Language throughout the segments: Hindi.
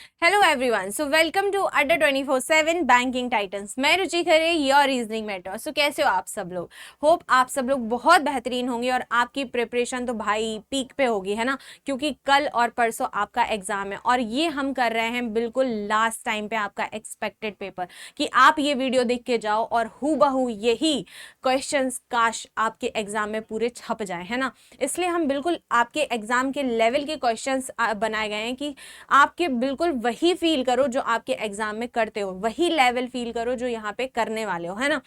Hello everyone, so welcome to Adda 24/7 banking titans. मैं Ruchi Khare, your reasoning mentor. So कैसे हो आप सब लोग? होप आप सब लोग बहुत बेहतरीन होंगे और आपकी प्रिपरेशन तो भाई पीक पे होगी, है ना? क्योंकि कल और परसों आपका एग्जाम है और ये हम कर रहे हैं बिल्कुल लास्ट टाइम पे आपका एक्सपेक्टेड पेपर, कि आप ये वीडियो देख के जाओ और हूबहू यही क्वेश्चंस काश आपके एग्जाम में पूरे छप जाए, है ना? इसलिए हम बिल्कुल आपके एग्जाम के लेवल के क्वेश्चंस बनाए गए हैं कि आपके बिल्कुल वही फील करो जो आपके एग्जाम में करते हो, वही लेवल फील करो जो यहाँ पे करने वाले हो, है ना?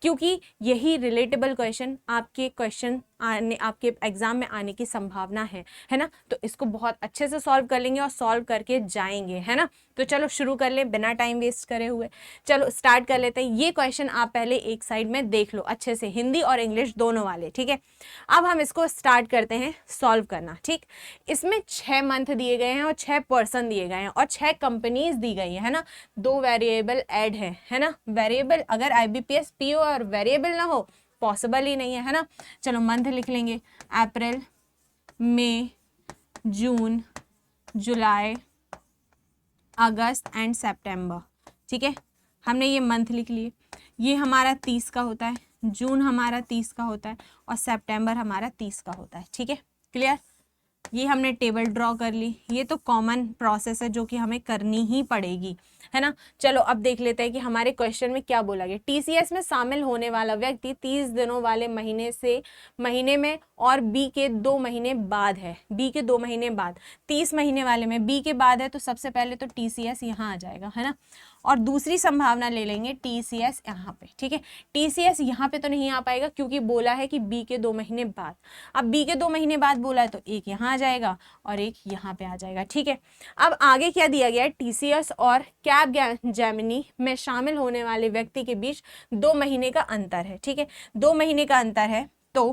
क्योंकि यही रिलेटेबल क्वेश्चन आपके एग्जाम में आने की संभावना है ना? तो इसको बहुत अच्छे से सॉल्व कर लेंगे और सॉल्व करके जाएंगे, है ना? तो चलो शुरू कर ले बिना टाइम वेस्ट करे हुए। चलो स्टार्ट कर लेते हैं। ये क्वेश्चन आप पहले एक साइड में देख लो अच्छे से, हिंदी और इंग्लिश दोनों वाले, ठीक है? अब हम इसको स्टार्ट करते हैं सॉल्व करना, ठीक? इसमें 6 मंथ दिए गए हैं और 6 पर्सन दिए गए हैं और 6 कंपनीज दी गई है ना? 2 वेरिएबल ऐड है ना? वेरिएबल अगर आईबीपीएस पीओ और वेरिएबल ना हो, पॉसिबल ही नहीं है ना? चलो मंथ लिख लेंगे, अप्रैल, मई, जून, जुलाई, अगस्त एंड सितंबर, ठीक है? हमने ये मंथ लिख लिए। ये हमारा 30 का होता है, जून हमारा 30 का होता है और सितंबर हमारा 30 का होता है, ठीक है? क्लियर? ये हमने टेबल ड्रॉ कर ली। ये तो कॉमन प्रोसेस है जो कि हमें करनी ही पड़ेगी, है ना? चलो अब देख लेते हैं कि हमारे क्वेश्चन में क्या बोला गया। टीसीएस में शामिल होने वाला व्यक्ति 30 दिनों वाले महीने में और बी के 2 महीने बाद है। बी के 2 महीने बाद 30 महीने वाले में बी के बाद है, तो सबसे पहले तो टीसीएस यहाँ आ जाएगा, है ना? और दूसरी संभावना ले लेंगे टीसीएस यहाँ पे, ठीक है? टीसीएस यहाँ पे तो नहीं आ पाएगा क्योंकि बोला है कि बी के 2 महीने बाद। अब बी के 2 महीने बाद बोला है तो एक यहाँ आ जाएगा और एक यहाँ पे आ जाएगा, ठीक है? अब आगे क्या दिया गया है? टीसीएस और कैपजेमिनी में शामिल होने वाले व्यक्ति के बीच 2 महीने का अंतर है, ठीक है? 2 महीने का अंतर है तो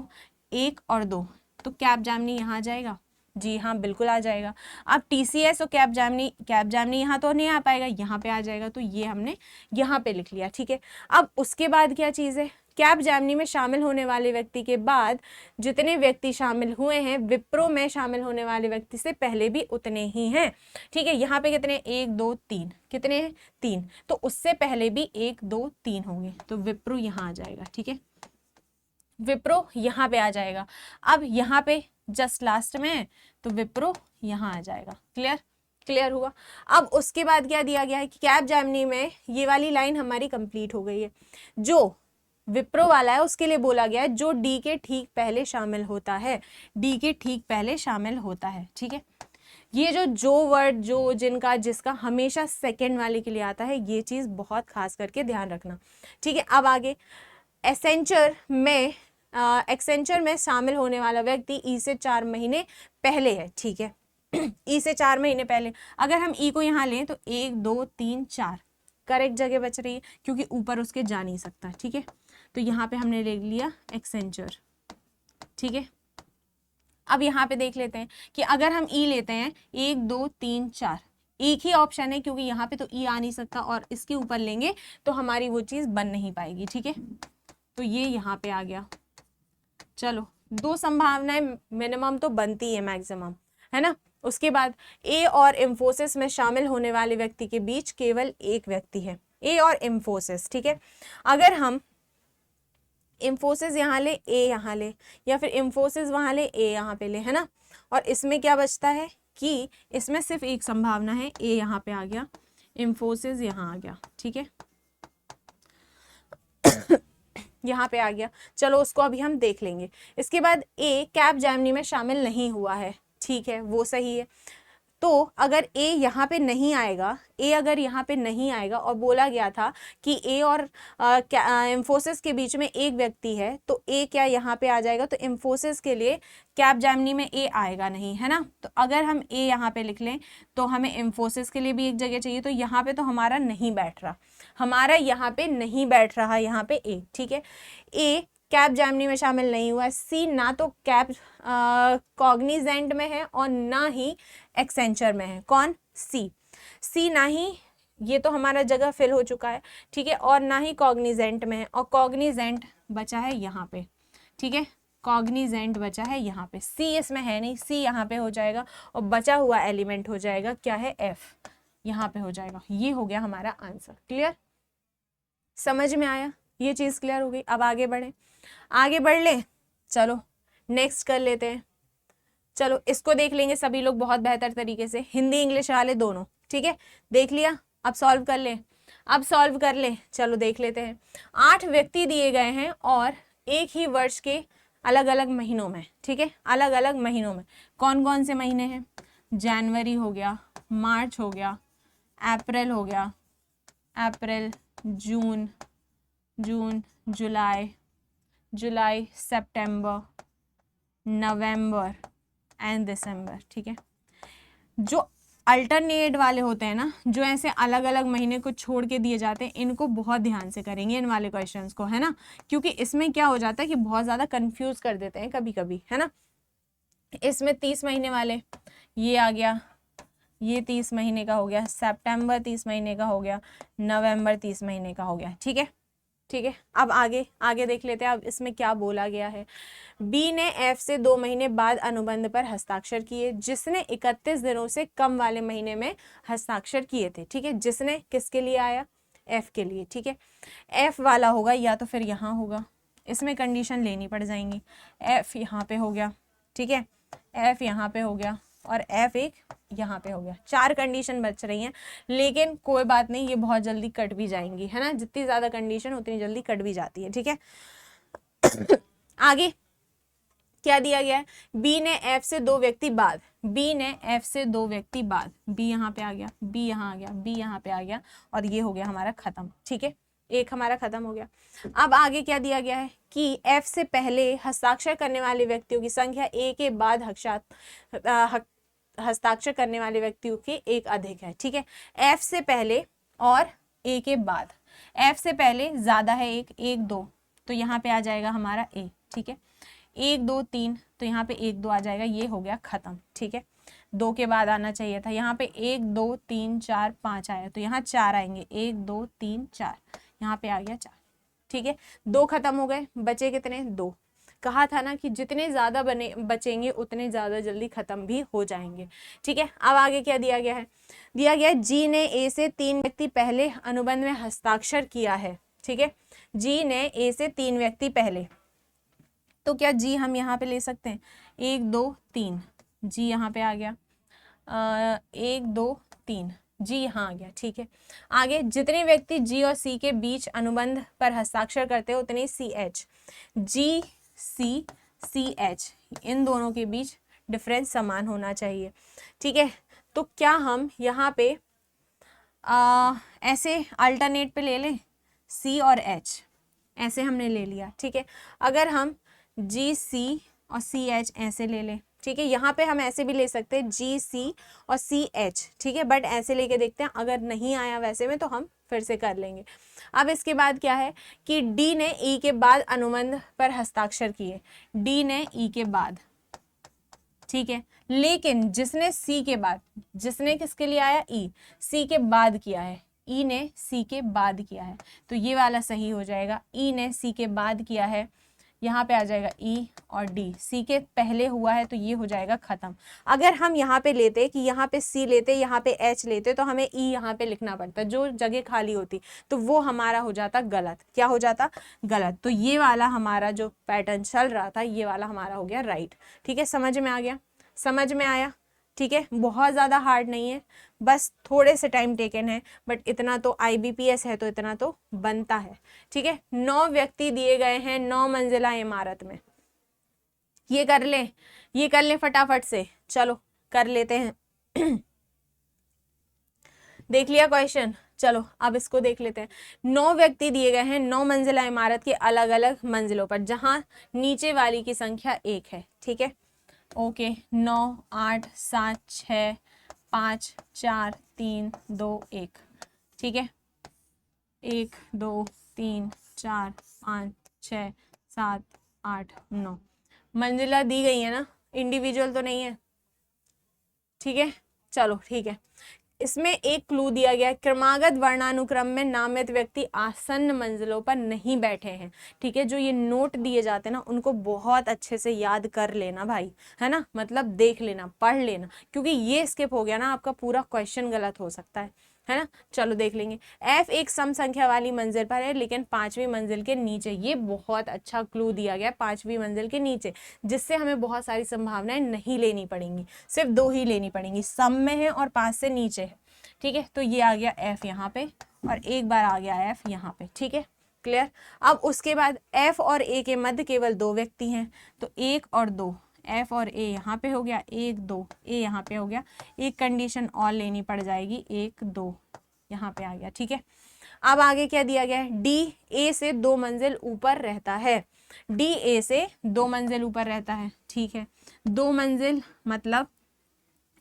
1 और 2, तो कैपजेमिनी यहाँ आ जाएगा। जी हाँ, बिल्कुल आ जाएगा। अब टीसीएस और कैपजेमिनी यहाँ तो नहीं आ पाएगा, यहाँ पे आ जाएगा, तो ये हमने यहाँ पे लिख लिया, ठीक है? अब उसके बाद क्या चीज़ है? कैपजेमिनी में शामिल होने वाले व्यक्ति के बाद जितने व्यक्ति शामिल हुए हैं, विप्रो में शामिल होने वाले व्यक्ति से पहले भी उतने ही हैं, ठीक है? यहाँ पे कितने? 1 2 3, कितने हैं? 3, तो उससे पहले भी 1 2 3 होंगे, तो विप्रो यहाँ आ जाएगा, ठीक है? विप्रो यहाँ पे आ जाएगा। अब यहाँ पे जस्ट लास्ट में है तो विप्रो यहाँ आ जाएगा। क्लियर? क्लियर हुआ? अब उसके बाद क्या दिया गया है कि कैपजेमिनी में ये वाली लाइन हमारी कंप्लीट हो गई है। जो विप्रो वाला है उसके लिए बोला गया है जो डी के ठीक पहले शामिल होता है, डी के ठीक पहले शामिल होता है, ठीक है? ये जो वर्ड जो जिनका जिसका हमेशा सेकंड वाले के लिए आता है, ये चीज बहुत खास करके ध्यान रखना, ठीक है? अब आगे एक्सेंचर में शामिल होने वाला व्यक्ति ई से 4 महीने पहले है, ठीक है? ई से 4 महीने पहले। अगर हम ई को यहाँ लें तो 1 2 3 4 करेक्ट जगह बच रही है क्योंकि ऊपर उसके जा नहीं सकता, ठीक है? तो यहाँ पे हमने ले लिया एक्सेंचर, ठीक है? अब यहाँ पे देख लेते हैं कि अगर हम ई लेते हैं 1 2 3 4, एक ही ऑप्शन है क्योंकि यहाँ पे तो ई आ नहीं सकता और इसके ऊपर लेंगे तो हमारी वो चीज बन नहीं पाएगी, ठीक है? तो ये यहाँ पे आ गया। चलो 2 संभावनाएं मिनिमम तो बनती है, मैक्सिमम, है ना? उसके बाद ए और इंफोसिस में शामिल होने वाले व्यक्ति के बीच केवल एक व्यक्ति है, ए और इंफोसिस, ठीक है? अगर हम इंफोसिस यहाँ ले, ए यहाँ ले, या फिर इंफोसिस वहां ले, ए यहाँ पे ले, है ना? और इसमें क्या बचता है कि इसमें सिर्फ एक संभावना है, ए यहाँ पे आ गया, इंफोसिस यहाँ आ गया, ठीक है? यहाँ पे आ गया। चलो उसको अभी हम देख लेंगे। इसके बाद ए कैपजेमिनी में शामिल नहीं हुआ है, ठीक है? वो सही है। तो अगर ए यहाँ पे नहीं आएगा, ए अगर यहाँ पे नहीं आएगा और बोला गया था कि ए और इंफोसिस के बीच में एक व्यक्ति है, तो ए क्या यहाँ पे आ जाएगा? तो इंफोसिस के लिए कैपजेमिनी में ए आएगा नहीं, है ना? तो अगर हम ए यहाँ पे लिख लें तो हमें इंफोसिस के लिए भी एक जगह चाहिए, तो यहाँ पे तो हमारा नहीं बैठ रहा, हमारा यहाँ पे नहीं बैठ रहा, यहाँ पे ए, ठीक है? ए कैपजेमिनी में शामिल नहीं हुआ। सी ना तो कॉग्निजेंट में है और ना ही एक्सेंचर में है। कौन? सी। सी ना ही, ये तो हमारा जगह फिल हो चुका है, ठीक है? और ना ही कॉग्निजेंट में है, और कॉग्निजेंट बचा है यहाँ पे, ठीक है? कॉग्निजेंट बचा है यहाँ पे, सी इसमें है नहीं, सी यहाँ पे हो जाएगा और बचा हुआ एलिमेंट हो जाएगा क्या है? एफ। यहाँ पे हो जाएगा। ये हो गया हमारा आंसर। क्लियर, समझ में आया, ये चीज क्लियर हो गई। अब आगे बढ़े, आगे बढ़ ले, चलो नेक्स्ट कर लेते हैं। चलो इसको देख लेंगे सभी लोग बहुत बेहतर तरीके से, हिंदी इंग्लिश वाले दोनों, ठीक है। देख लिया, अब सॉल्व कर ले, अब सॉल्व कर ले। चलो देख लेते हैं। 8 व्यक्ति दिए गए हैं और एक ही वर्ष के अलग अलग महीनों में, ठीक है, अलग अलग महीनों में। कौन कौन से महीने हैं? जनवरी हो गया, मार्च हो गया, अप्रैल हो गया, अप्रैल, जून, जून, जुलाई, सितंबर, नवंबर एंड दिसंबर, ठीक है। जो अल्टरनेट वाले होते हैं ना, जो ऐसे अलग अलग महीने को छोड़ के दिए जाते हैं, इनको बहुत ध्यान से करेंगे इन वाले क्वेश्चंस को, है ना, क्योंकि इसमें क्या हो जाता है कि बहुत ज़्यादा कंफ्यूज कर देते हैं कभी कभी, है ना। इसमें 30 महीने वाले, ये आ गया, ये 30 महीने का हो गया, सितंबर 30 महीने का हो गया, नवंबर 30 महीने का हो गया, ठीक है, ठीक है। अब आगे आगे देख लेते हैं। अब इसमें क्या बोला गया है। बी ने एफ से 2 महीने बाद अनुबंध पर हस्ताक्षर किए, जिसने 31 दिनों से कम वाले महीने में हस्ताक्षर किए थे, ठीक है। जिसने किसके लिए आया? एफ के लिए, ठीक है। एफ वाला होगा या तो फिर यहाँ होगा, इसमें कंडीशन लेनी पड़ जाएंगी। एफ यहाँ पे हो गया, ठीक है, एफ यहाँ पे हो गया और एफ एक यहाँ पे हो गया। 4 कंडीशन बच रही हैं, लेकिन कोई बात नहीं, ये बहुत जल्दी कट भी जाएंगी, है ना। जितनी ज्यादा कंडीशन उतनी जल्दी कट भी जाती है, ठीक है। आगे क्या दिया गया है? बी ने एफ से 2 व्यक्ति बाद, बी ने एफ से 2 व्यक्ति बाद, बी यहाँ पे आ गया, बी यहाँ आ गया, बी यहाँ पे आ गया और ये हो गया हमारा खत्म, ठीक है। एक हमारा खत्म हो गया। अब आगे क्या दिया गया है कि एफ से पहले हस्ताक्षर करने वाले व्यक्तियों की संख्या ए के बाद हस्ताक्षर करने वाले व्यक्तियों के एक अधिक है, ठीक है। एफ से पहले और ए के बाद, एफ से पहले ज्यादा है एक, 1 2, तो यहाँ पे आ जाएगा हमारा ए, ठीक है। 1 2 3, तो यहाँ पे 1 2 आ जाएगा, ये हो गया खत्म, ठीक है। 2 के बाद आना चाहिए था, यहाँ पे 1 2 3 4 5 आया, तो यहाँ 4 आएंगे, 1 2 3 4, यहाँ पे आ गया 4, ठीक है। 2 खत्म हो गए, बचे कितने? 2। कहा था ना कि जितने ज्यादा बचेंगे उतने ज्यादा जल्दी खत्म भी हो जाएंगे, ठीक है। अब आगे क्या दिया गया है? दिया गया है जी ने ए से 3 व्यक्ति पहले अनुबंध में हस्ताक्षर किया है, ठीक है। जी ने ए से 3 व्यक्ति पहले, तो क्या जी हम यहाँ पे ले सकते हैं? 1 2 3, जी यहाँ पे आ गया, 1 2 3, जी यहाँ आ गया, ठीक है। आगे जितने व्यक्ति जी और सी के बीच अनुबंध पर हस्ताक्षर करते हैं उतने सी एच, जी सी सी एच, इन दोनों के बीच डिफरेंस समान होना चाहिए, ठीक है। तो क्या हम यहाँ पे ऐसे अल्टरनेट पे ले लें, सी और एच, ऐसे हमने ले लिया, ठीक है। अगर हम जी सी और सी एच ऐसे ले लें, ठीक है। यहाँ पे हम ऐसे भी ले सकते हैं जी सी और सी एच, ठीक है, बट ऐसे लेके देखते हैं, अगर नहीं आया वैसे में तो हम फिर से कर लेंगे। अब इसके बाद क्या है कि डी ने ई के बाद अनुबंध पर हस्ताक्षर किए, डी ने ई के बाद, ठीक है, लेकिन जिसने सी के बाद, जिसने किसके लिए आया? ई, सी के बाद किया है, ई ने सी के बाद किया है, तो ये वाला सही हो जाएगा। ई ने सी के बाद किया है, यहाँ पे आ जाएगा ई और डी, सी के पहले हुआ है तो ये हो जाएगा खत्म। अगर हम यहाँ पे लेते कि यहाँ पे सी लेते, यहाँ पे एच लेते, तो हमें ई यहाँ पे लिखना पड़ता, जो जगह खाली होती, तो वो हमारा हो जाता गलत। क्या हो जाता? गलत। तो ये वाला हमारा जो पैटर्न चल रहा था, ये वाला हमारा हो गया राइट, ठीक है। समझ में आ गया? समझ में आया, ठीक है। बहुत ज़्यादा हार्ड नहीं है, बस थोड़े से टाइम टेकन है, बट इतना तो IBPS है तो इतना तो बनता है, ठीक है। 9 व्यक्ति दिए गए हैं 9 मंजिला इमारत में। ये कर ले, ये कर ले फटाफट से, चलो कर लेते हैं। देख लिया क्वेश्चन? चलो अब इसको देख लेते हैं। 9 व्यक्ति दिए गए हैं 9 मंजिला इमारत के अलग अलग मंजिलों पर, जहां नीचे वाली की संख्या 1 है, ठीक है। ओके, 9 8 7 6 5 4 3 2 1, ठीक है। 1 2 3 4 5 6 7 8 9 मंजिला दी गई है ना, इंडिविजुअल तो नहीं है, ठीक है। चलो ठीक है, इसमें एक क्लू दिया गया है, क्रमागत वर्णानुक्रम में नामित व्यक्ति आसन्न मंजिलों पर नहीं बैठे हैं। ठीक है, जो ये नोट दिए जाते हैं ना, उनको बहुत अच्छे से याद कर लेना भाई, है ना, मतलब देख लेना, पढ़ लेना, क्योंकि ये स्किप हो गया ना आपका पूरा क्वेश्चन गलत हो सकता है ना। चलो देख लेंगे। एफ एक सम संख्या वाली मंजिल पर है लेकिन पांचवी मंजिल के नीचे। ये बहुत अच्छा क्लू दिया गया, पांचवी मंजिल के नीचे, जिससे हमें बहुत सारी संभावनाएं नहीं लेनी पड़ेंगी, सिर्फ 2 ही लेनी पड़ेंगी, सम में है और 5 से नीचे है। ठीक है, तो ये आ गया एफ यहाँ पे और एक बार आ गया एफ यहाँ पे। ठीक है, क्लियर। अब उसके बाद एफ और ए के मध्य केवल 2 व्यक्ति हैं, तो 1 और 2, एफ और ए यहाँ पे हो गया, 1 2, ए यहाँ पे हो गया, एक कंडीशन और लेनी पड़ जाएगी, 1 2 यहाँ पे आ गया। ठीक है, अब आगे क्या दिया गया है, डी ए से 2 मंजिल ऊपर रहता है। डी ए से 2 मंजिल ऊपर रहता है। ठीक है, 2 मंजिल मतलब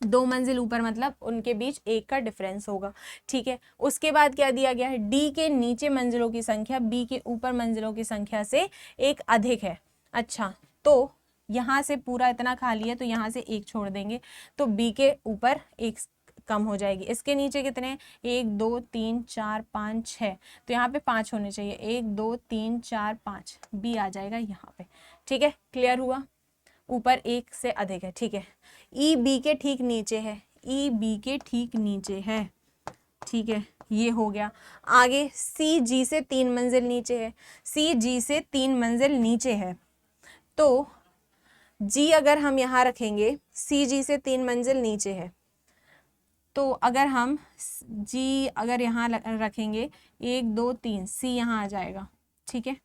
2 मंजिल ऊपर, मतलब उनके बीच 1 का डिफरेंस होगा। ठीक है, उसके बाद क्या दिया गया है, डी के नीचे मंजिलों की संख्या बी के ऊपर मंजिलों की संख्या से 1 अधिक है। अच्छा, तो यहाँ से पूरा इतना खाली है तो यहाँ से 1 छोड़ देंगे, तो बी के ऊपर 1 कम हो जाएगी। इसके नीचे कितने, 1 2 3 4 5 6, तो यहाँ पे 5 होने चाहिए, 1 2 3 4 5, बी आ जाएगा यहाँ पे। ठीक है, क्लियर हुआ, ऊपर 1 से अधिक है। ठीक है, ई बी के ठीक नीचे है, ई बी के ठीक नीचे है। ठीक है, ये हो गया। आगे सी जी से 3 मंजिल नीचे है, सी जी से 3 मंजिल नीचे है, तो जी अगर हम यहाँ रखेंगे, सी जी से 3 मंजिल नीचे है, तो अगर हम जी अगर यहाँ रखेंगे 1 2 3, सी यहाँ आ जाएगा। ठीक है,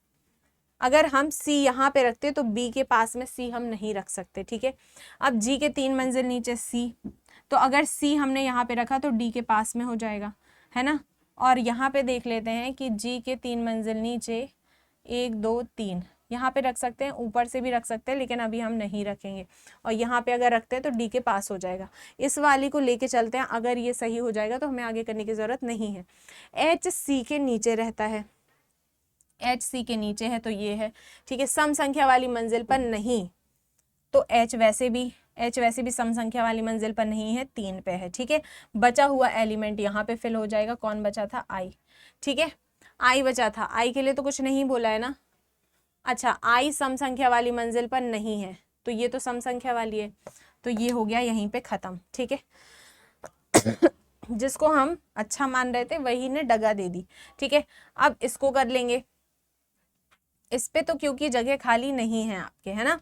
अगर हम सी यहाँ पे रखते तो बी के पास में सी हम नहीं रख सकते। ठीक है, अब जी के 3 मंजिल नीचे सी, तो अगर सी हमने यहाँ पे रखा तो डी के पास में हो जाएगा, है ना। और यहाँ पे देख लेते हैं कि जी के 3 मंजिल नीचे 1 2 3 यहाँ पे रख सकते हैं, ऊपर से भी रख सकते हैं, लेकिन अभी हम नहीं रखेंगे। और यहाँ पे अगर रखते हैं तो डी के पास हो जाएगा। इस वाली को लेके चलते हैं, अगर ये सही हो जाएगा तो हमें आगे करने की जरूरत नहीं है। एच सी के नीचे रहता है, एच सी के नीचे है तो ये है। ठीक है, सम संख्या वाली मंजिल पर नहीं, तो एच वैसे भी सम संख्या वाली मंजिल पर नहीं है, 3 पे है। ठीक है, बचा हुआ एलिमेंट यहाँ पे फिल हो जाएगा। कौन बचा था, आई। ठीक है, आई बचा था, आई के लिए तो कुछ नहीं बोला है ना। अच्छा, आई सम संख्या वाली मंजिल पर नहीं है, तो ये तो सम संख्या वाली है, तो ये हो गया यहीं पे खत्म। ठीक है, जिसको हम अच्छा मान रहे थे वही ने डगा दे दी। ठीक है, अब इसको कर लेंगे, इस पे तो क्योंकि जगह खाली नहीं है आपके, है ना,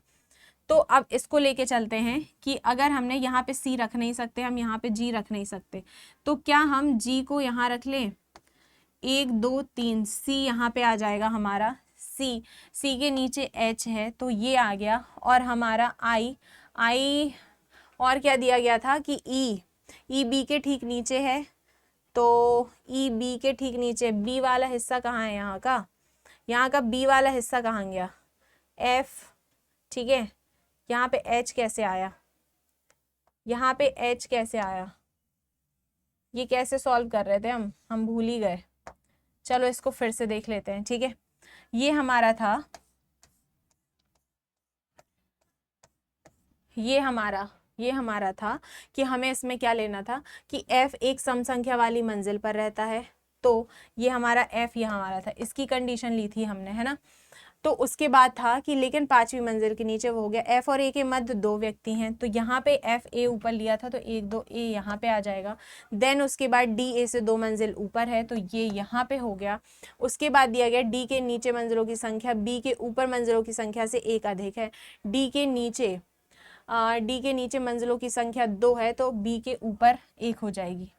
तो अब इसको लेके चलते हैं कि अगर हमने यहाँ पे सी रख नहीं सकते, हम यहाँ पे जी रख नहीं सकते, तो क्या हम जी को यहाँ रख लें, 1 2 3, सी यहाँ पे आ जाएगा हमारा, सी के नीचे एच है तो ये आ गया, और हमारा आई और क्या दिया गया था कि ई बी के ठीक नीचे है, तो ई बी के ठीक नीचे, बी वाला हिस्सा कहाँ है, यहाँ का बी वाला हिस्सा कहाँ गया, एफ। ठीक है, यहाँ पे एच कैसे आया, यहाँ पे एच कैसे आया, ये कैसे सॉल्व कर रहे थे हम भूल ही गए। चलो इसको फिर से देख लेते हैं। ठीक है, ये हमारा था, ये हमारा था कि हमें इसमें क्या लेना था कि f एक सम संख्या वाली मंजिल पर रहता है, तो ये हमारा f यहाँ हमारा था, इसकी कंडीशन ली थी हमने, है ना। तो उसके बाद था कि लेकिन 5वीं मंजिल के नीचे वो हो गया, f और a के मध्य 2 व्यक्ति हैं, तो यहाँ पे f a ऊपर लिया था तो 1 2 a यहाँ पे आ जाएगा। देन उसके बाद d a से 2 मंजिल ऊपर है तो ये यहाँ पे हो गया। उसके बाद दिया गया d के नीचे मंजिलों की संख्या b के ऊपर मंजिलों की संख्या से 1 अधिक है। d के नीचे मंजिलों की संख्या 2 है तो b के ऊपर 1 हो जाएगी,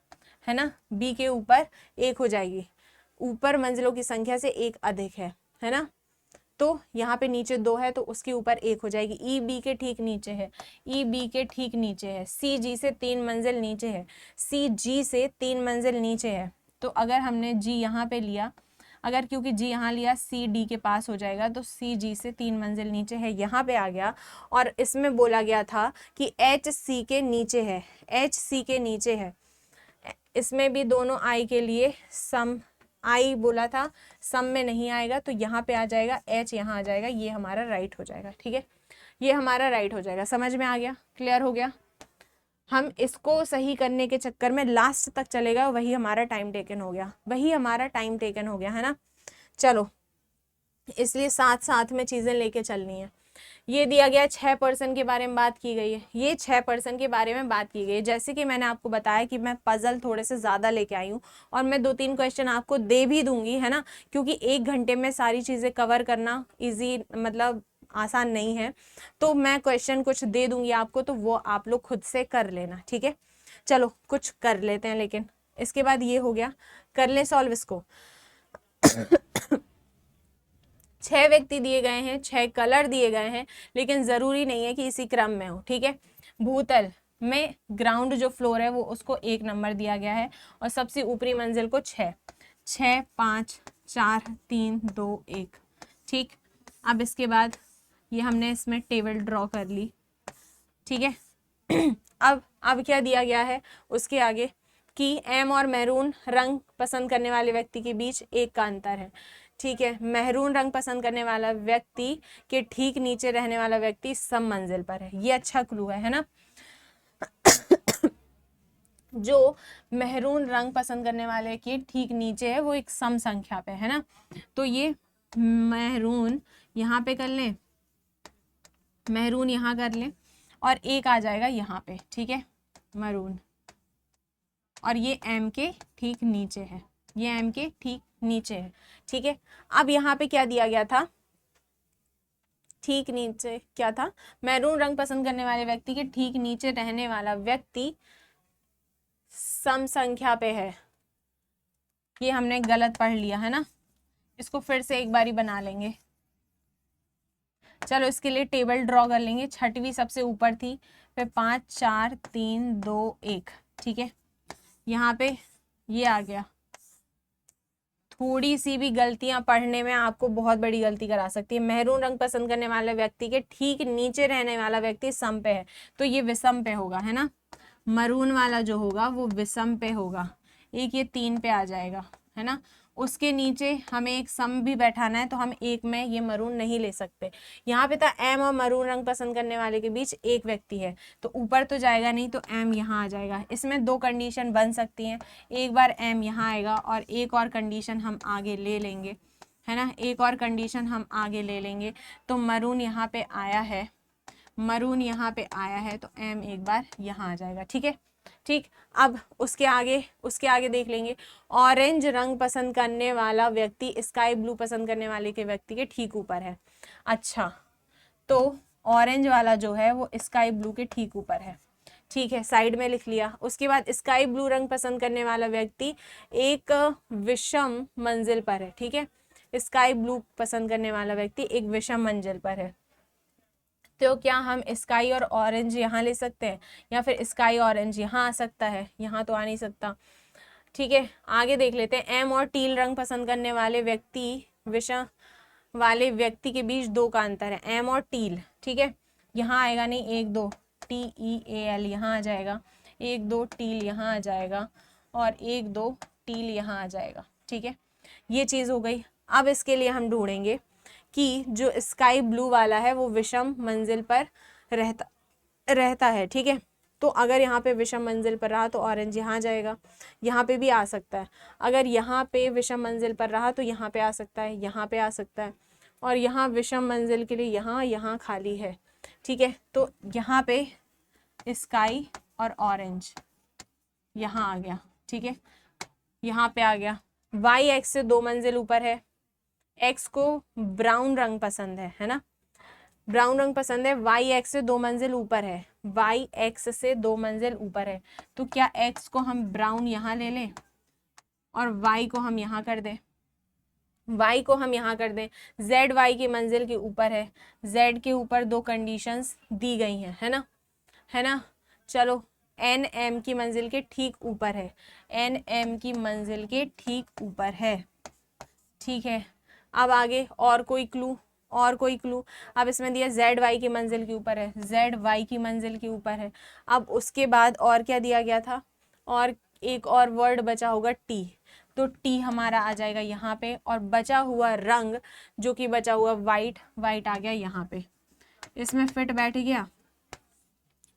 है ना, b के ऊपर 1 हो जाएगी, ऊपर मंजिलों की संख्या से 1 अधिक है ना। तो यहाँ पे नीचे 2 है तो उसके ऊपर 1 हो जाएगी। ई बी के ठीक नीचे है, ई बी के ठीक नीचे है, सी जी से 3 मंजिल नीचे है, सी जी से 3 मंजिल नीचे है। तो अगर हमने जी यहाँ पे लिया, अगर क्योंकि जी यहाँ लिया, सी डी के पास हो जाएगा, तो सी जी से 3 मंजिल नीचे है, यहाँ पे आ गया। और इसमें बोला गया था कि एच सी के नीचे है, एच सी के नीचे है, इसमें भी दोनों आई के लिए सम, आई बोला था सम में नहीं आएगा तो यहाँ पे आ जाएगा, एच यहाँ आ जाएगा, ये हमारा राइट हो जाएगा। ठीक है, ये हमारा राइट हो जाएगा। समझ में आ गया, क्लियर हो गया। हम इसको सही करने के चक्कर में लास्ट तक चलेगा, वही हमारा टाइम टेकन हो गया, वही हमारा टाइम टेकन हो गया, है ना। चलो, इसलिए साथ साथ में चीजें लेके चलनी है। ये दिया गया 6% के बारे में बात की गई है, ये 6% के बारे में बात की गई है। जैसे कि मैंने आपको बताया कि मैं पजल थोड़े से ज़्यादा लेके आई हूँ और मैं 2-3 क्वेश्चन आपको दे भी दूंगी, है ना, क्योंकि 1 घंटे में सारी चीज़ें कवर करना इजी मतलब आसान नहीं है। तो मैं क्वेश्चन कुछ दे दूंगी आपको, तो वो आप लोग खुद से कर लेना, ठीक है। चलो कुछ कर लेते हैं, लेकिन इसके बाद ये हो गया, कर ले सॉल्व इसको। 6 व्यक्ति दिए गए हैं, 6 कलर दिए गए हैं, लेकिन जरूरी नहीं है कि इसी क्रम में हो, ठीक है। भूतल में ग्राउंड जो फ्लोर है वो उसको 1 नंबर दिया गया है और सबसे ऊपरी मंजिल को 6, 6 5 4 3 2 1, ठीक। अब इसके बाद ये हमने इसमें टेबल ड्रॉ कर ली, ठीक है। अब क्या दिया गया है उसके आगे कि एम और मैरून रंग पसंद करने वाले व्यक्ति के बीच 1 का अंतर है, ठीक है। मैरून रंग पसंद करने वाला व्यक्ति के ठीक नीचे रहने वाला व्यक्ति सम मंजिल पर है, ये अच्छा क्लू है ना। जो मैरून रंग पसंद करने वाले के ठीक नीचे है वो एक सम संख्या पे है ना, तो ये मैरून यहाँ पे कर लें, मैरून यहाँ कर लें और 1 आ जाएगा यहाँ पे, ठीक है, मैरून। और ये एम के ठीक नीचे है, ये एम के ठीक नीचे है, ठीक है। अब यहाँ पे क्या दिया गया था, ठीक नीचे क्या था, मैरून रंग पसंद करने वाले व्यक्ति के ठीक नीचे रहने वाला व्यक्ति सम संख्या पे है, ये हमने गलत पढ़ लिया है ना, इसको फिर से एक बारी बना लेंगे। चलो इसके लिए टेबल ड्रॉ कर लेंगे, छठवीं सबसे ऊपर थी, फिर 5 4 3 2 1, ठीक है। यहाँ पे ये आ गया, थोड़ी सी भी गलतियां पढ़ने में आपको बहुत बड़ी गलती करा सकती है। मैरून रंग पसंद करने वाले व्यक्ति के ठीक नीचे रहने वाला व्यक्ति सम पे है, तो ये विषम पे होगा, है ना। मरून वाला जो होगा वो विषम पे होगा, एक ये 3 पे आ जाएगा, है ना। उसके नीचे हमें एक सम भी बैठाना है, तो हम 1 में ये मरून नहीं ले सकते। यहाँ पे था एम और मरून रंग पसंद करने वाले के बीच 1 व्यक्ति है, तो ऊपर तो जाएगा नहीं, तो एम यहाँ आ जाएगा। इसमें 2 कंडीशन बन सकती हैं, एक बार एम यहाँ आएगा और एक और कंडीशन हम आगे ले लेंगे, है ना, एक और कंडीशन हम आगे ले लेंगे। तो मरून यहाँ पे आया है, मरून यहाँ पे आया है, तो एम एक बार यहाँ आ जाएगा, ठीक है, ठीक। अब उसके आगे देख लेंगे, ऑरेंज रंग पसंद करने वाला व्यक्ति स्काई ब्लू पसंद करने वाले के व्यक्ति के ठीक ऊपर है। अच्छा, तो ऑरेंज वाला जो है वो स्काई ब्लू के ठीक ऊपर है, ठीक है, साइड में लिख लिया। उसके बाद स्काई ब्लू रंग पसंद करने वाला व्यक्ति एक विषम मंजिल पर है, ठीक है, स्काई ब्लू पसंद करने वाला व्यक्ति एक विषम मंजिल पर है। तो क्या हम स्काई और ऑरेंज यहाँ ले सकते हैं, या फिर स्काई ऑरेंज यहाँ आ सकता है, यहाँ तो आ नहीं सकता, ठीक है। आगे देख लेते हैं, एम और टील रंग पसंद करने वाले विषम वाले व्यक्ति के बीच 2 का अंतर है, एम और टील, ठीक है। यहाँ आएगा नहीं, 1 2 TEAL यहाँ आ जाएगा, 1 2 टील यहाँ आ जाएगा और 1 2 टील यहाँ आ जाएगा, ठीक है। ये चीज़ हो गई। अब इसके लिए हम ढूंढेंगे कि जो स्काई ब्लू वाला है वो विषम मंजिल पर रहता है, ठीक है। तो अगर यहाँ पे विषम मंजिल पर रहा तो ऑरेंज यहाँ जाएगा, यहाँ पे भी आ सकता है। अगर यहाँ पे विषम मंजिल पर रहा तो यहाँ पे आ सकता है, यहाँ पे आ सकता है, और यहाँ विषम मंजिल के लिए यहाँ खाली है, ठीक है। तो यहाँ पे स्काई और ऑरेंज यहाँ आ गया, ठीक है, यहाँ पे आ गया। वाई एक्स से 2 मंजिल ऊपर है, एक्स को ब्राउन रंग पसंद है ना, ब्राउन रंग पसंद है, वाई एक्स से 2 मंजिल ऊपर है, वाई एक्स से 2 मंजिल ऊपर है। तो क्या एक्स को हम ब्राउन यहाँ ले लें और वाई को हम यहाँ कर दें, वाई को हम यहाँ कर दें, जेड वाई की मंजिल के ऊपर है, जेड के ऊपर 2 कंडीशंस दी गई हैं, है ना। चलो, एन एम की मंजिल के ठीक ऊपर है, एन एम की मंजिल के ठीक ऊपर है, ठीक है। अब आगे और कोई क्लू, अब इसमें दिया जेड वाई की मंजिल के ऊपर है, जेड वाई की मंजिल के ऊपर है। अब उसके बाद और क्या दिया गया था, और एक और वर्ड बचा होगा टी, तो टी हमारा आ जाएगा यहाँ पे, और बचा हुआ रंग जो कि बचा हुआ वाइट आ गया यहाँ पे, इसमें फिट बैठ गया।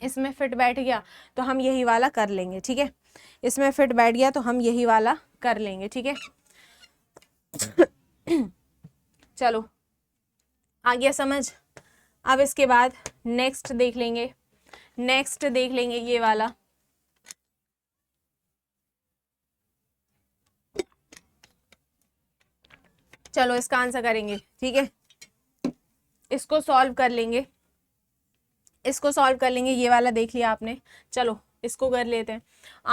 इसमें फिट बैठ गया तो हम यही वाला कर लेंगे, ठीक है। इसमें फिट बैठ गया तो हम यही वाला कर लेंगे, ठीक है। चलो आ गया समझ। अब इसके बाद नेक्स्ट देख लेंगे, नेक्स्ट देख लेंगे ये वाला। चलो इसका आंसर करेंगे, ठीक है। इसको सॉल्व कर लेंगे, इसको सॉल्व कर लेंगे। ये वाला देख लिया आपने, चलो इसको कर लेते हैं।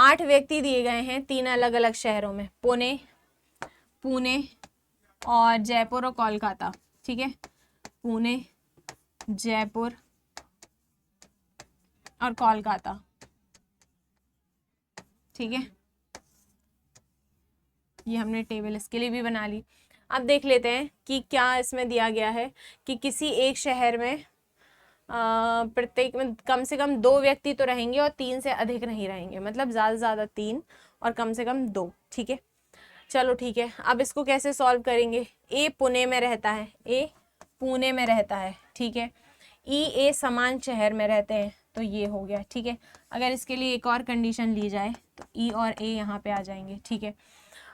8 व्यक्ति दिए गए हैं 3 अलग अलग शहरों में, पुणे, पुणे और जयपुर और कोलकाता, ठीक है। पुणे, जयपुर और कोलकाता, ठीक है। ये हमने टेबल इसके लिए भी बना ली। अब देख लेते हैं कि क्या इसमें दिया गया है कि किसी एक शहर में प्रत्येक में कम से कम 2 व्यक्ति तो रहेंगे और 3 से अधिक नहीं रहेंगे, मतलब ज़्यादा से ज़्यादा 3 और कम से कम 2, ठीक है। चलो ठीक है, अब इसको कैसे सॉल्व करेंगे। ए पुणे में रहता है, ए पुणे में रहता है, ठीक है। ई ए समान शहर में रहते हैं, तो ये हो गया, ठीक है। अगर इसके लिए एक और कंडीशन ली जाए तो ई और ए यहाँ पे आ जाएंगे, ठीक है।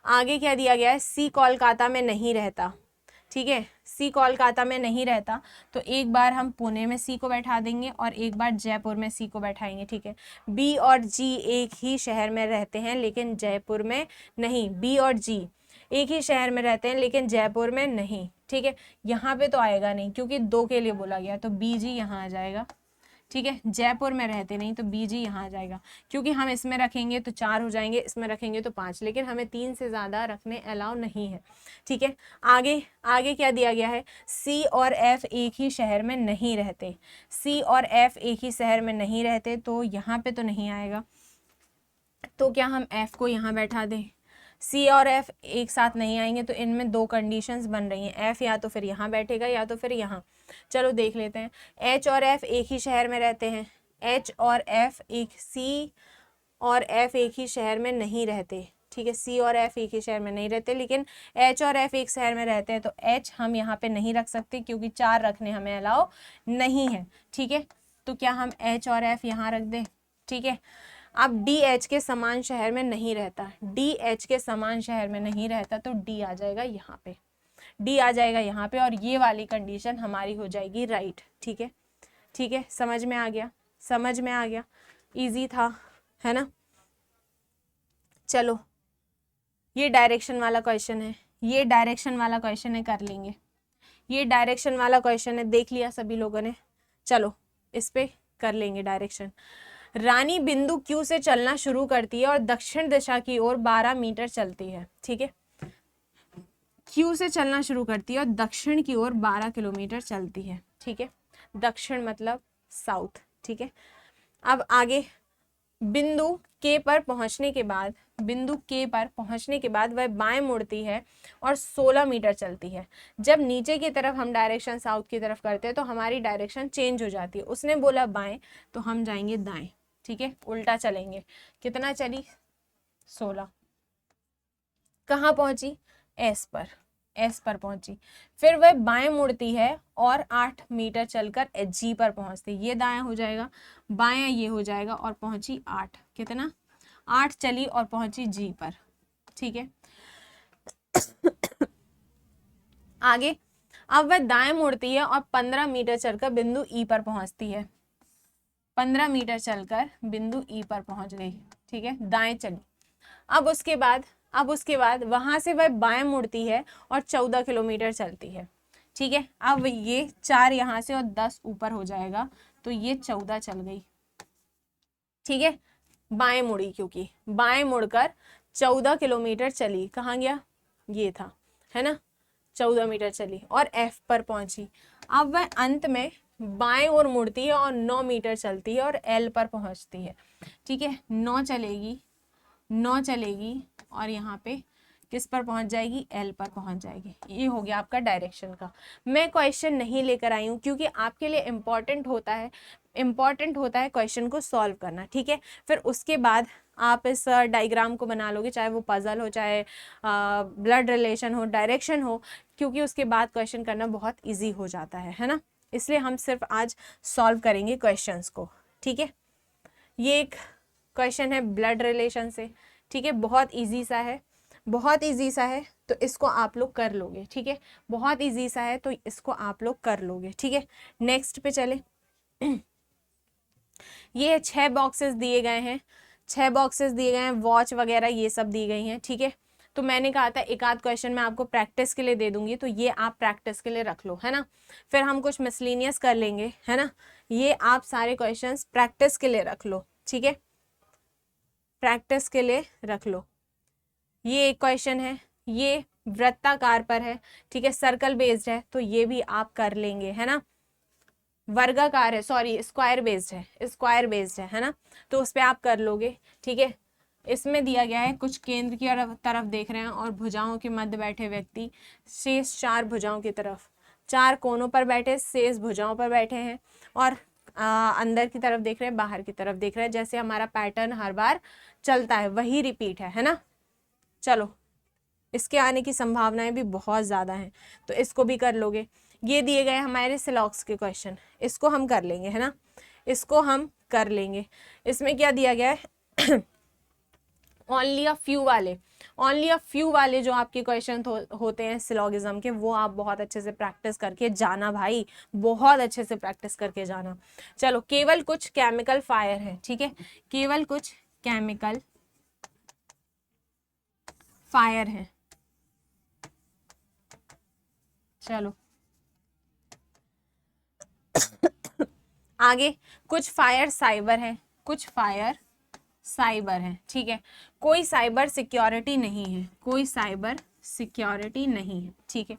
आगे क्या दिया गया है, सी कोलकाता में नहीं रहता, ठीक है। सी कोलकाता में नहीं रहता तो एक बार हम पुणे में सी को बैठा देंगे और एक बार जयपुर में सी को बैठाएंगे, ठीक है। बी और जी एक ही शहर में रहते हैं लेकिन जयपुर में नहीं, बी और जी एक ही शहर में रहते हैं लेकिन जयपुर में नहीं, ठीक है। यहाँ पे तो आएगा नहीं क्योंकि 2 के लिए बोला गया, तो बी जी यहाँ आ जाएगा, ठीक है। जयपुर में रहते नहीं तो बी जी यहाँ आ जाएगा, क्योंकि हम इसमें रखेंगे तो 4 हो जाएंगे, इसमें रखेंगे तो 5, लेकिन हमें 3 से ज़्यादा रखने अलाउ नहीं है, ठीक है। आगे आगे क्या दिया गया है, सी और एफ एक ही शहर में नहीं रहते, सी और एफ एक ही शहर में नहीं रहते तो यहाँ पे तो नहीं आएगा, तो क्या हम एफ को यहाँ बैठा दें। सी और एफ एक साथ नहीं आएंगे तो इनमें 2 कंडीशंस बन रही हैं, एफ या तो फिर यहाँ बैठेगा या तो फिर यहाँ। चलो देख लेते हैं। एच और एफ एक ही शहर में रहते हैं, एच और एफ एक, सी और एफ एक ही शहर में नहीं रहते, ठीक है। सी और एफ एक ही शहर में नहीं रहते लेकिन एच और एफ एक शहर में रहते हैं, तो एच हम यहाँ पे नहीं रख सकते क्योंकि 4 रखने हमें अलाउ नहीं है, ठीक है। तो क्या हम एच और एफ यहाँ रख दें, ठीक है। अब डी एच के समान शहर में नहीं रहता, डी एच के समान शहर में नहीं रहता तो डी आ जाएगा यहाँ पे, डी आ जाएगा यहाँ पे और ये वाली कंडीशन हमारी हो जाएगी राइट, ठीक है। ठीक है, समझ में आ गया, समझ में आ गया, इजी था, है ना। चलो ये डायरेक्शन वाला क्वेश्चन है, ये डायरेक्शन वाला क्वेश्चन है, कर लेंगे। ये डायरेक्शन वाला क्वेश्चन है, देख लिया सभी लोगों ने। चलो इस पे कर लेंगे डायरेक्शन। रानी बिंदु क्यू से चलना शुरू करती है और दक्षिण दिशा की ओर 12 मीटर चलती है, ठीक है। क्यू से चलना शुरू करती है और दक्षिण की ओर 12 किलोमीटर चलती है, ठीक है। दक्षिण मतलब साउथ, ठीक है। अब आगे बिंदु के पर पहुंचने के बाद, बिंदु के पर पहुंचने के बाद वह बाएं मुड़ती है और 16 मीटर चलती है। जब नीचे की तरफ हम डायरेक्शन साउथ की तरफ करते हैं तो हमारी डायरेक्शन चेंज हो जाती है। उसने बोला बाएं तो हम जाएंगे दाएं, ठीक है, उल्टा चलेंगे। कितना चली, 16। कहाँ पहुंची, एस पर, एस पर पहुंची। फिर वह बाएं मुड़ती है और 8 मीटर चलकर जी पर पहुंचती, ये दायां हो जाएगा, बायां ये हो जाएगा और पहुंची 8, कितना, 8 चली और पहुंची जी पर, ठीक है। आगे अब वह दाएं मुड़ती है और 15 मीटर चलकर बिंदु ई पर पहुंचती है। 15 मीटर चलकर बिंदु ई पर पहुंच गई, ठीक है, दाएं चली। अब उसके बाद वहां से वह बाएं मुड़ती है और 14 किलोमीटर चलती है, ठीक है। अब ये 4 यहाँ से और 10 ऊपर हो जाएगा तो ये 14 चल गई, ठीक है। बाएं मुड़ी, क्योंकि बाएं मुड़कर 14 किलोमीटर चली, कहाँ गया, ये था, है ना, 14 मीटर चली और एफ पर पहुंची। अब वह अंत में बाएं ओर मुड़ती है और 9 मीटर चलती है और एल पर पहुंचती है, ठीक है। 9 चलेगी, 9 चलेगी और यहाँ पे किस पर पहुंच जाएगी, एल पर पहुंच जाएगी। ये हो गया आपका डायरेक्शन का। मैं क्वेश्चन नहीं लेकर आई हूँ क्योंकि आपके लिए इम्पॉर्टेंट होता है क्वेश्चन को सॉल्व करना, ठीक है। फिर उसके बाद आप इस डायग्राम को बना लोगे, चाहे वो पजल हो, चाहे ब्लड रिलेशन हो, डायरेक्शन हो, क्योंकि उसके बाद क्वेश्चन करना बहुत ईजी हो जाता है ना। इसलिए हम सिर्फ आज सॉल्व करेंगे क्वेश्चंस को, ठीक है। ये एक क्वेश्चन है ब्लड रिलेशन से, ठीक है, बहुत इजी सा है, बहुत इजी सा है, तो इसको आप लोग कर लोगे, ठीक है, बहुत इजी सा है तो इसको आप लोग कर लोगे, ठीक है। नेक्स्ट पे चले। ये 6 बॉक्सेस दिए गए हैं, 6 बॉक्सेस दिए गए हैं, वॉच वगैरह ये सब दी गई हैं, ठीक है। तो मैंने कहा था एक आध क्वेश्चन मैं आपको प्रैक्टिस के लिए दे दूंगी, तो ये आप प्रैक्टिस के लिए रख लो, है ना। फिर हम कुछ मिसलिनियस कर लेंगे, है ना। ये आप सारे क्वेश्चंस प्रैक्टिस के लिए रख लो, ठीक है, प्रैक्टिस के लिए रख लो। ये एक क्वेश्चन है, ये वृत्ताकार पर है, ठीक है, सर्कल बेस्ड है, तो ये भी आप कर लेंगे, है ना। वर्गाकार है, सॉरी स्क्वायर बेस्ड है, स्क्वायर बेस्ड है ना, तो उस पर आप कर लोगे, ठीक है। इसमें दिया गया है कुछ केंद्र की तरफ देख रहे हैं और भुजाओं के मध्य बैठे व्यक्ति शेष 4 भुजाओं की तरफ, 4 कोनों पर बैठे शेष भुजाओं पर बैठे हैं और अंदर की तरफ देख रहे हैं, बाहर की तरफ देख रहे हैं, जैसे हमारा पैटर्न हर बार चलता है वही रिपीट है ना। चलो, इसके आने की संभावनाएं भी बहुत ज़्यादा हैं, तो इसको भी कर लोगे। ये दिए गए हमारे सिलॉक्स के क्वेश्चन, इसको हम कर लेंगे, है ना, इसको हम कर लेंगे। इसमें क्या दिया गया है, ओनली अ फ्यू वाले, ओनली अ फ्यू वाले जो आपके क्वेश्चन होते हैं सिलॉगिज्म के, वो आप बहुत अच्छे से प्रैक्टिस करके जाना भाई, बहुत अच्छे से प्रैक्टिस करके जाना। चलो, केवल कुछ केमिकल फायर है, ठीक है, केवल कुछ केमिकल फायर है। चलो आगे, कुछ फायर साइबर है, कुछ फायर साइबर है, ठीक है, कोई साइबर सिक्योरिटी नहीं है, कोई साइबर सिक्योरिटी नहीं है, ठीक है।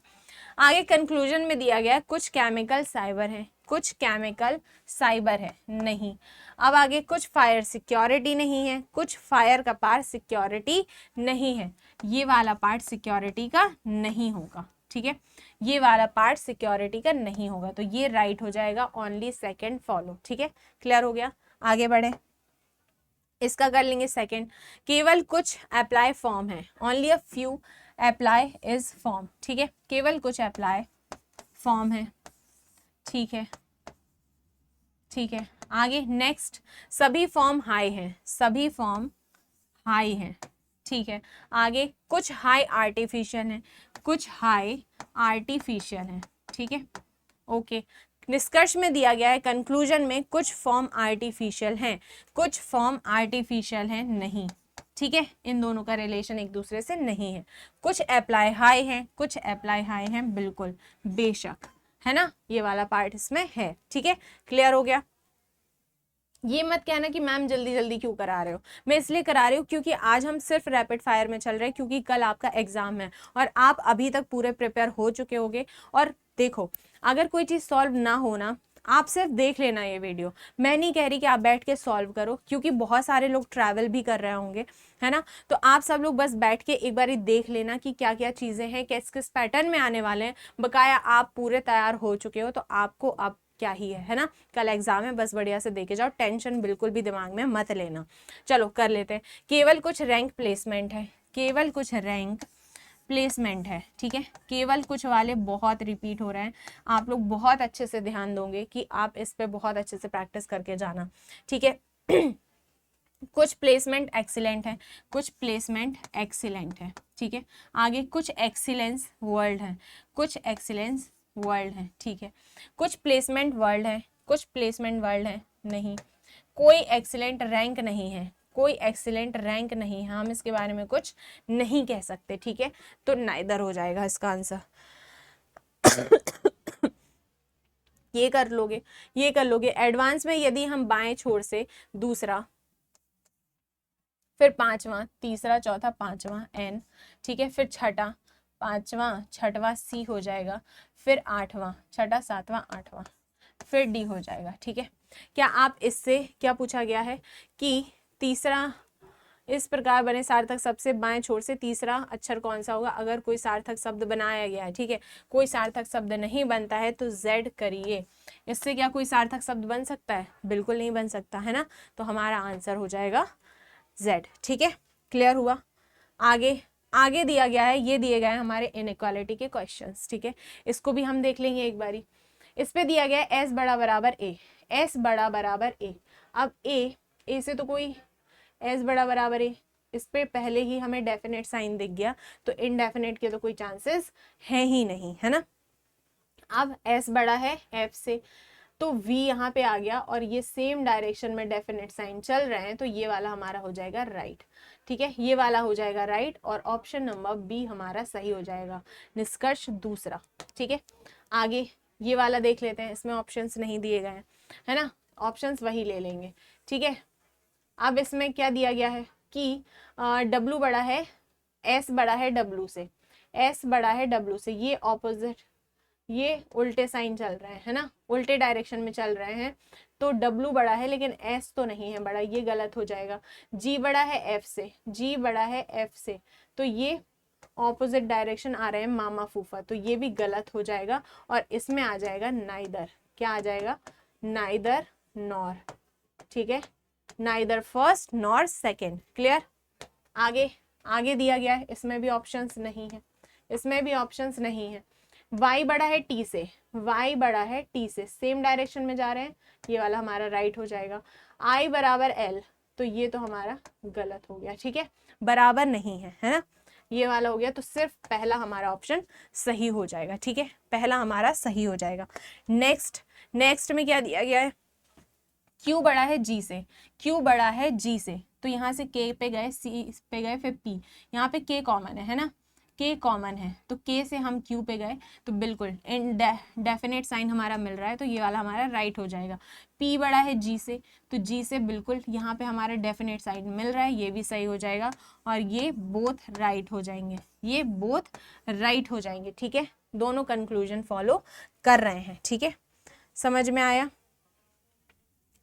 आगे कंक्लूजन में दिया गया है कुछ केमिकल साइबर है, कुछ केमिकल साइबर है नहीं। अब आगे, कुछ फायर सिक्योरिटी नहीं है, कुछ फायर का पार्ट सिक्योरिटी नहीं है, ये वाला पार्ट सिक्योरिटी का नहीं होगा, ठीक है, ये वाला पार्ट सिक्योरिटी का नहीं होगा, तो ये राइट हो जाएगा, ओनली सेकंड फॉलो, ठीक है, क्लियर हो गया। आगे बढ़े, इसका कर लेंगे सेकंड, केवल कुछ अप्लाई फॉर्म है, only a few apply is form, ठीक है, केवल कुछ अप्लाई फॉर्म है, ठीक है, ठीक है। आगे नेक्स्ट, सभी फॉर्म हाई हैं, सभी फॉर्म हाई हैं, ठीक है। आगे, कुछ हाई आर्टिफिशियल है, कुछ हाई आर्टिफिशियल है, ठीक है, ओके। निष्कर्ष में दिया गया है कंक्लूजन में कुछ फॉर्म आर्टिफिशियल हैं, कुछ फॉर्म आर्टिफिशियल हैं नहीं, ठीक है, इन दोनों का रिलेशन एक दूसरे से नहीं है। कुछ अप्लाई हाई हैं, कुछ अप्लाई हाई हैं, बिल्कुल बेशक, है ना, ये वाला पार्ट इसमें है, ठीक है, क्लियर हो गया। ये मत कहना कि मैम जल्दी जल्दी क्यों करा रहे हो, मैं इसलिए करा रही हूँ क्योंकि आज हम सिर्फ रैपिड फायर में चल रहे हैं, क्योंकि कल आपका एग्जाम है और आप अभी तक पूरे प्रिपेयर हो चुके होंगे। और देखो, अगर कोई चीज़ सॉल्व ना होना, आप सिर्फ देख लेना ये वीडियो, मैं नहीं कह रही कि आप बैठ के सॉल्व करो, क्योंकि बहुत सारे लोग ट्रैवल भी कर रहे होंगे, है ना, तो आप सब लोग बस बैठ के एक बार देख लेना कि क्या क्या चीज़ें हैं, किस किस पैटर्न में आने वाले हैं, बकाया आप पूरे तैयार हो चुके हो तो आपको अब क्या ही है ना, कल एग्जाम है, बस बढ़िया से देके जाओ, टेंशन बिल्कुल भी दिमाग में मत लेना। चलो कर लेते हैं, केवल कुछ रैंक प्लेसमेंट है, केवल कुछ रैंक प्लेसमेंट है, ठीक है, केवल कुछ वाले बहुत रिपीट हो रहे हैं, आप लोग बहुत अच्छे से ध्यान दोगे कि आप इस पे बहुत अच्छे से प्रैक्टिस करके जाना, ठीक है। कुछ प्लेसमेंट एक्सीलेंट है, कुछ प्लेसमेंट एक्सीलेंट है, ठीक है। आगे, कुछ एक्सीलेंस वर्ल्ड है, कुछ एक्सीलेंस वर्ल्ड है, ठीक है। कुछ प्लेसमेंट वर्ल्ड है, कुछ प्लेसमेंट वर्ल्ड है नहीं। कोई एक्सीलेंट रैंक नहीं है, कोई एक्सीलेंट रैंक नहीं है, हम इसके बारे में कुछ नहीं कह सकते, ठीक है, तो नाइदर हो जाएगा इसका आंसर। ये कर लोगे, ये कर लोगे। एडवांस में यदि हम बाएं छोर से दूसरा, फिर पांचवा, तीसरा, चौथा, पांचवा एन, ठीक है, फिर छठा, पांचवा, छठवा सी हो जाएगा, फिर आठवां, छठा, सातवां, आठवां, फिर डी हो जाएगा, ठीक है। क्या आप इससे क्या पूछा गया है कि तीसरा इस प्रकार बने सार्थक सबसे बाएं छोर से तीसरा अक्षर कौन सा होगा, अगर कोई सार्थक शब्द बनाया गया है, ठीक है, कोई सार्थक शब्द नहीं बनता है तो जेड करिए। इससे क्या कोई सार्थक शब्द बन सकता है, बिल्कुल नहीं बन सकता, है ना, तो हमारा आंसर हो जाएगा जेड, ठीक है, क्लियर हुआ। आगे, आगे दिया गया है, ये दिए गए हैं हमारे इनइक्वालिटी के क्वेश्चंस, ठीक है, इसको भी हम देख लेंगे एक बारी। इस पे दिया गया है एस बड़ा बराबर ए, एस बड़ा बराबर ए। अब ए ए से तो कोई एस बड़ा बराबर है, इस पे पहले ही हमें डेफिनेट साइन दिख गया, तो इनडेफिनेट के तो कोई चांसेस है ही नहीं, है ना। अब एस बड़ा है एफ से, तो v यहाँ पे आ गया और ये सेम डायरेक्शन में डेफिनेट साइन चल रहे हैं, तो ये वाला हमारा हो जाएगा राइट। ठीक है, ये वाला हो जाएगा राइट और ऑप्शन नंबर बी हमारा सही हो जाएगा, निष्कर्ष दूसरा। ठीक है, आगे ये वाला देख लेते हैं, इसमें ऑप्शंस नहीं दिए गए हैं, है ना, ऑप्शंस वही ले लेंगे। ठीक है, अब इसमें क्या दिया गया है कि W बड़ा है, S बड़ा है W से, S बड़ा है W से, ये ऑपोजिट, ये उल्टे साइन चल रहे हैं, है ना, उल्टे डायरेक्शन में चल रहे हैं, तो W बड़ा है लेकिन S तो नहीं है बड़ा, ये गलत हो जाएगा। G बड़ा है F से, G बड़ा है F से, तो ये ऑपोजिट डायरेक्शन आ रहे हैं मामा फूफा, तो ये भी गलत हो जाएगा और इसमें आ जाएगा नाइदर। क्या आ जाएगा? Neither nor. ठीक है, neither first nor second. Clear? आगे आगे दिया गया है, इसमें भी ऑप्शंस नहीं है, इसमें भी ऑप्शंस नहीं है। y बड़ा है t से, y बड़ा है t से, सेम डायरेक्शन में जा रहे हैं, ये वाला हमारा राइट हो जाएगा। i बराबर l, तो ये तो हमारा गलत हो गया। ठीक है, बराबर नहीं है ना, ये वाला हो गया, तो सिर्फ पहला हमारा ऑप्शन सही हो जाएगा। ठीक है, पहला हमारा सही हो जाएगा। नेक्स्ट में क्या दिया गया है? Q बड़ा है G से, Q बड़ा है G से, तो यहाँ से K पे गए, C पे गए, फिर P, यहाँ पे K कॉमन है ना, K कॉमन है, तो K से हम Q पे गए, तो बिल्कुल डेफिनेट साइन हमारा मिल रहा है, तो ये वाला हमारा राइट हो जाएगा। P बड़ा है G से, तो G से बिल्कुल यहाँ पे हमारा डेफिनेट साइन मिल रहा है, ये भी सही हो जाएगा और ये बोथ राइट हो जाएंगे, ये बोथ राइट हो जाएंगे। ठीक है, दोनों कंक्लूजन फॉलो कर रहे हैं। ठीक है, समझ में आया?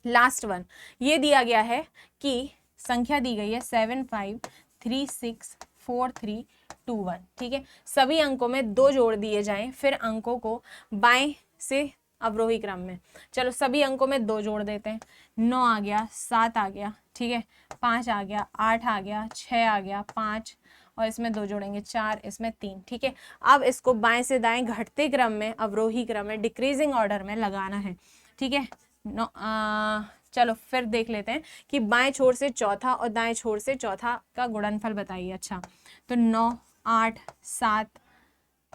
लास्ट वन, ये दिया गया है कि संख्या दी गई है 75364321। ठीक है, सभी अंकों में 2 जोड़ दिए जाएं, फिर अंकों को बाएं से अवरोही क्रम में। चलो सभी अंकों में 2 जोड़ देते हैं। 9 आ गया, 7 आ गया, ठीक है, 5 आ गया, 8 आ गया, 6 आ गया, 5 और इसमें 2 जोड़ेंगे 4, इसमें 3। ठीक है, अब इसको बाएं से दाएं घटते क्रम में, अवरोही क्रम में, डिक्रीजिंग ऑर्डर में लगाना है। ठीक है, चलो फिर देख लेते हैं कि बाएं छोर से चौथा और दाएं छोर से चौथा का गुणनफल बताइए। अच्छा, तो 9, 8, 7,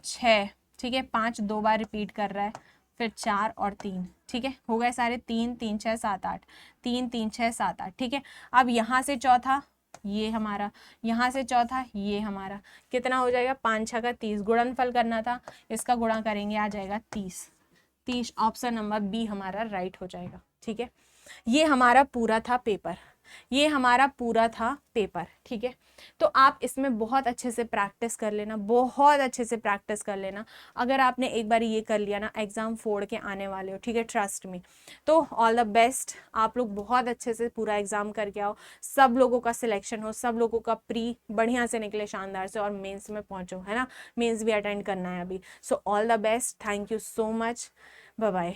6, ठीक है, 5 2 बार रिपीट कर रहा है, फिर 4 और 3। ठीक है, हो गए सारे 3 3 6 7 8, 3 3 6 7 8। ठीक है, अब यहाँ से चौथा ये हमारा, यहाँ से चौथा ये हमारा, कितना हो जाएगा? 5 6 का 30, गुणनफल करना था, इसका गुणा करेंगे आ जाएगा 30। ऑप्शन नंबर बी हमारा राइट हो जाएगा। ठीक है, ये हमारा पूरा था पेपर, ये हमारा पूरा था पेपर। ठीक है, तो आप इसमें बहुत अच्छे से प्रैक्टिस कर लेना, बहुत अच्छे से प्रैक्टिस कर लेना। अगर आपने एक बार ये कर लिया ना, एग्जाम फोड़ के आने वाले हो। ठीक है, ट्रस्ट मी। तो ऑल द बेस्ट, आप लोग बहुत अच्छे से पूरा एग्जाम करके आओ, सब लोगों का सिलेक्शन हो, सब लोगों का प्री बढ़िया से निकले, शानदार से, और मेंस में पहुंचो, है ना, मेंस भी अटेंड करना है अभी। So all the best, thank you so much, bye bye.